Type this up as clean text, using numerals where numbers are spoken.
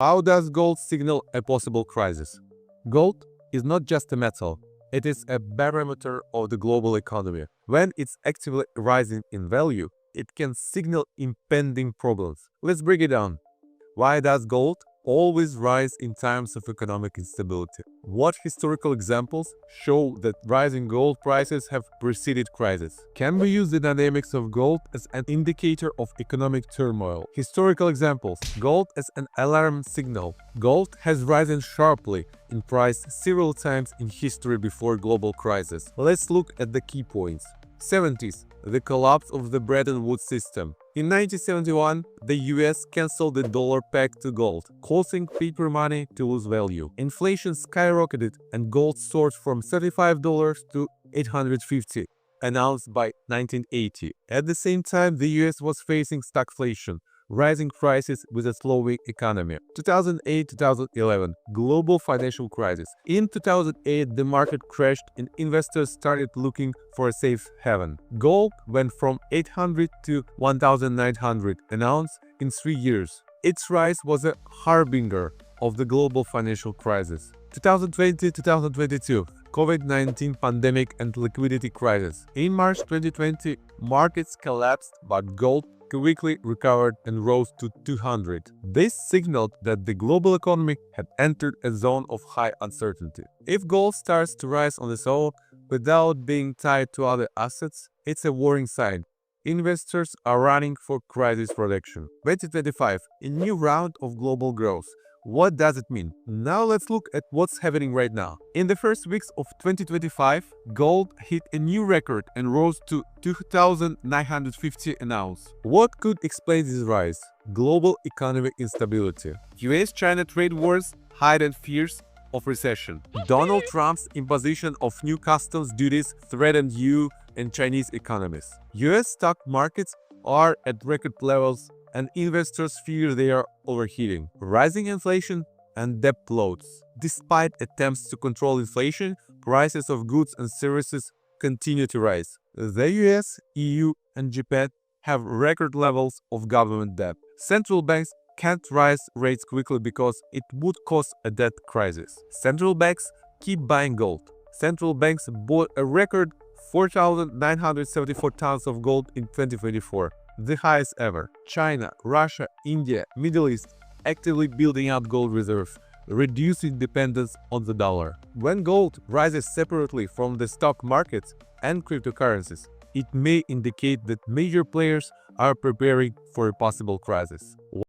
How does gold signal a possible crisis? Gold is not just a metal, it is a barometer of the global economy. When it's actively rising in value, it can signal impending problems. Let's break it down. Why does gold always rise in times of economic instability? What historical examples show that rising gold prices have preceded crises? Can we use the dynamics of gold as an indicator of economic turmoil? Historical examples: gold as an alarm signal. Gold has risen sharply in price several times in history before global crisis. Let's look at the key points. 70s. The collapse of the Bretton Woods system. In 1971, the US canceled the dollar peg to gold, causing paper money to lose value. Inflation skyrocketed and gold soared from $35 to $850 an ounce by 1980. At the same time, the US was facing stagflation, rising prices with a slowing economy. 2008-2011 global financial crisis. In 2008, the market crashed and investors started looking for a safe haven. Gold went from $800 to $1,900 an ounce in 3 years. Its rise was a harbinger of the global financial crisis. 2020-2022 COVID-19 pandemic and liquidity crisis. In March 2020, markets collapsed, but gold quickly recovered and rose to 200. This signaled that the global economy had entered a zone of high uncertainty. If gold starts to rise on its own without being tied to other assets, it's a worrying sign. Investors are running for crisis protection. 2025, a new round of global growth. What does it mean? Now let's look at what's happening right now. In the first weeks of 2025, gold hit a new record and rose to $2,950 an ounce. What could explain this rise? Global economic instability. US-China trade wars heightened fears of recession. Donald Trump's imposition of new customs duties threatened EU and Chinese economies. US stock markets are at record levels and investors fear they are overheating. Rising inflation and debt loads. Despite attempts to control inflation, prices of goods and services continue to rise. The US, EU, and Japan have record levels of government debt. Central banks can't raise rates quickly because it would cause a debt crisis. Central banks keep buying gold. Central banks bought a record 4,974 tons of gold in 2024. The highest ever. China, Russia, India, Middle East actively building up gold reserves, reducing dependence on the dollar. When gold rises separately from the stock markets and cryptocurrencies, it may indicate that major players are preparing for a possible crisis.